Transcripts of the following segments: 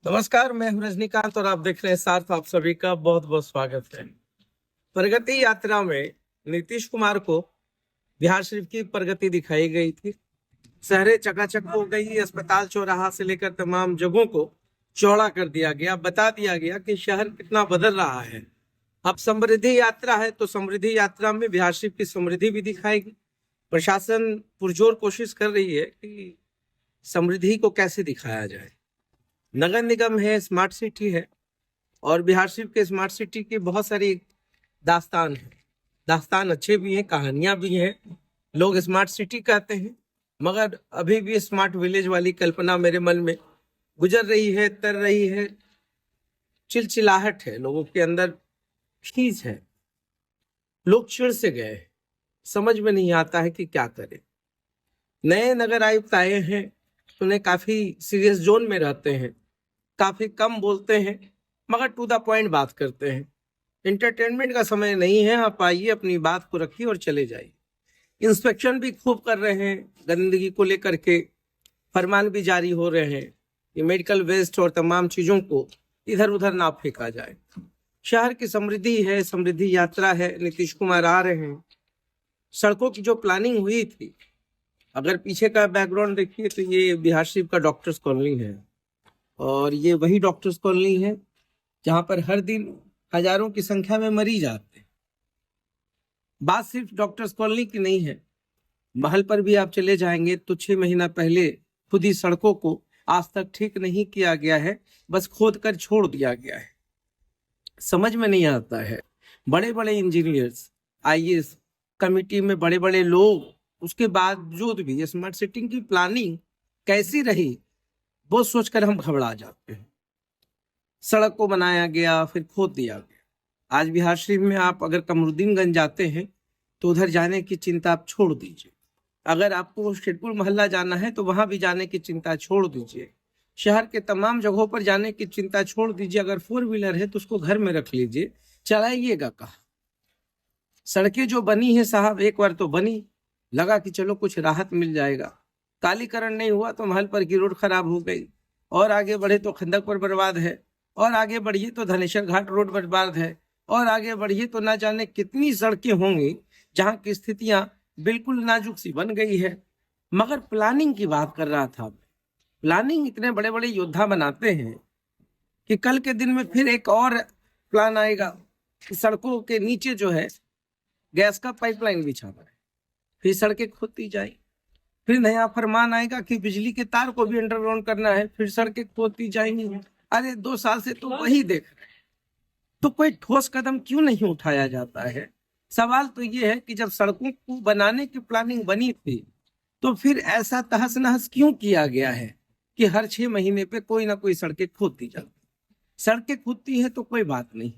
नमस्कार, मैं हूं रजनीकांत और आप देख रहे हैं सार्थ। आप सभी का बहुत बहुत स्वागत है। प्रगति यात्रा में नीतीश कुमार को बिहार शरीफ की प्रगति दिखाई गई थी। शहरें चकाचक हो गई, अस्पताल चौराहा से लेकर तमाम जगहों को चौड़ा कर दिया गया, बता दिया गया कि शहर कितना बदल रहा है। अब समृद्धि यात्रा है तो समृद्धि यात्रा में बिहार शरीफ की समृद्धि भी दिखाएगी। प्रशासन पुरजोर कोशिश कर रही है कि समृद्धि को कैसे दिखाया जाए। नगर निगम है, स्मार्ट सिटी है और बिहार शरीफ के स्मार्ट सिटी की बहुत सारी दास्तान है। दास्तान अच्छे भी हैं, कहानियां भी हैं। लोग स्मार्ट सिटी कहते हैं मगर अभी भी स्मार्ट विलेज वाली कल्पना मेरे मन में गुजर रही है, तर रही है। चिलचिलाहट है, लोगों के अंदर खींच है। लोग चिढ़ से गए, समझ में नहीं आता है कि क्या करें। नए नगर आयुक्त आए हैं, उन्हें काफी सीरियस जोन में रहते हैं, काफी कम बोलते हैं मगर टू द पॉइंट बात करते हैं। इंटरटेनमेंट का समय नहीं है, आप आइए अपनी बात को रखिए और चले जाइए। इंस्पेक्शन भी खूब कर रहे हैं, गंदगी को लेकर के फरमान भी जारी हो रहे हैं कि मेडिकल वेस्ट और तमाम चीजों को इधर उधर ना फेंका जाए। शहर की समृद्धि है, समृद्धि यात्रा है, नीतीश कुमार आ रहे हैं। सड़कों की जो प्लानिंग हुई थी, अगर पीछे का बैकग्राउंड देखिए तो ये बिहार शरीफ का डॉक्टर्स कॉलोनी है और ये वही डॉक्टर्स कॉलोनी है जहां पर हर दिन हजारों की संख्या में मरीज आते हैं। बात सिर्फ डॉक्टर्स कॉलोनी की नहीं है, महल पर भी आप चले जाएंगे तो 6 महीना पहले खुद ही सड़कों को आज तक ठीक नहीं किया गया है, बस खोद कर छोड़ दिया गया है। समझ में नहीं आता है। बड़े बड़े इंजीनियर्स, आईएएस कमिटी में बड़े बड़े लोग, उसके बावजूद भी स्मार्ट सिटी की प्लानिंग कैसी रही वो सोचकर हम घबरा जाते हैं। सड़क को बनाया गया, फिर खोद दिया गया। आज बिहार शरीफ में आप अगर कमरुद्दीनगंज जाते हैं तो उधर जाने की चिंता आप छोड़ दीजिए। अगर आपको शेरपुर मोहल्ला जाना है तो वहां भी जाने की चिंता छोड़ दीजिए। शहर के तमाम जगहों पर जाने की चिंता छोड़ दीजिए। अगर 4 व्हीलर है तो उसको घर में रख लीजिए, चलाइएगा कहाँ। सड़कें जो बनी है साहब, एक बार तो बनी, लगा कि चलो कुछ राहत मिल जाएगा। कालीकरण नहीं हुआ तो महल पर की रोड खराब हो गई, और आगे बढ़े तो खंदक पर बर्बाद है, और आगे बढ़िए तो धनेश्वर घाट रोड बर्बाद है, और आगे बढ़िए तो ना जाने कितनी सड़कें होंगी जहां की स्थितियां बिल्कुल नाजुक सी बन गई है। मगर प्लानिंग की बात कर रहा था। प्लानिंग इतने बड़े बड़े योद्धा बनाते हैं कि कल के दिन में फिर एक और प्लान आएगा कि सड़कों के नीचे जो है गैस का पाइपलाइन बिछाना है, फिर सड़कें खोदती जाएंगी। फिर नया फरमान आएगा कि बिजली के तार को भी अंडरग्राउंड करना है, फिर सड़कें खोदती जाएंगी। अरे 2 साल से तो वही देख रहे हैं, तो कोई ठोस कदम क्यों नहीं उठाया जाता है। सवाल तो ये है कि जब सड़कों को बनाने की प्लानिंग बनी थी तो फिर ऐसा तहस नहस क्यों किया गया है कि हर 6 महीने पे कोई ना कोई सड़कें खोदती जाती। सड़कें खोदती है तो कोई बात नहीं,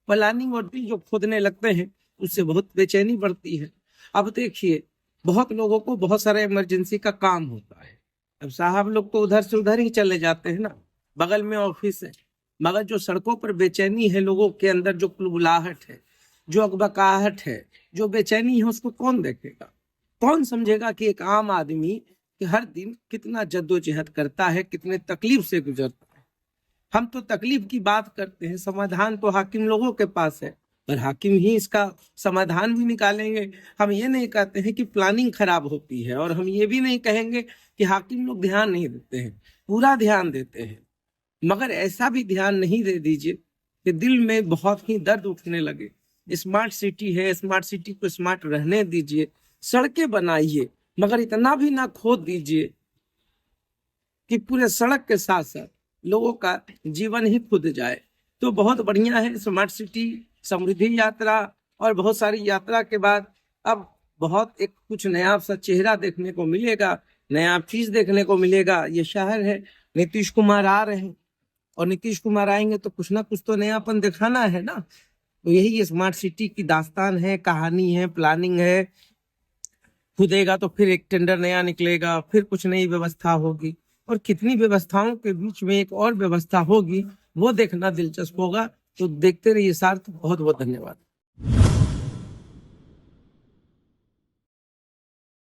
प्लानिंग और जो खोदने लगते हैं उससे बहुत बेचैनी बढ़ती है। अब देखिए, बहुत लोगों को बहुत सारा इमरजेंसी का काम होता है। अब साहब लोग तो उधर से उधर ही चले जाते हैं ना, बगल में ऑफिस है। मगर जो सड़कों पर बेचैनी है लोगों के अंदर, जो कुलबुलाहट है, जो अकबकाहट है, जो बेचैनी है, उसको कौन देखेगा? कौन समझेगा कि एक आम आदमी कि हर दिन कितना जद्दोजहद करता है, कितने तकलीफ से गुजरता है। हम तो तकलीफ की बात करते हैं, समाधान तो हाकिम लोगों के पास है, पर हाकिम ही इसका समाधान भी निकालेंगे। हम ये नहीं कहते हैं कि प्लानिंग खराब होती है, और हम ये भी नहीं कहेंगे कि हाकिम लोग ध्यान नहीं देते हैं, पूरा ध्यान देते हैं। मगर ऐसा भी ध्यान नहीं दे दीजिए कि दिल में बहुत ही दर्द उठने लगे। स्मार्ट सिटी है, स्मार्ट सिटी को स्मार्ट रहने दीजिए, सड़कें बनाइए, मगर इतना भी ना खोद दीजिए कि पूरे सड़क के साथ साथ लोगों का जीवन ही खुद जाए। तो बहुत बढ़िया है स्मार्ट सिटी, समृद्धि यात्रा और बहुत सारी यात्रा के बाद अब बहुत एक कुछ नया सा चेहरा देखने को मिलेगा, नया चीज देखने को मिलेगा। ये शहर है, नीतीश कुमार आ रहे हैं, और नीतीश कुमार आएंगे तो कुछ ना कुछ तो नयापन दिखाना है ना। तो यही स्मार्ट सिटी की दास्तान है, कहानी है, प्लानिंग है। खुदेगा तो फिर एक टेंडर नया निकलेगा, फिर कुछ नई व्यवस्था होगी, और कितनी व्यवस्थाओं के बीच में एक और व्यवस्था होगी वो देखना दिलचस्प होगा। तो देखते रहिए सार्थ। बहुत बहुत धन्यवाद।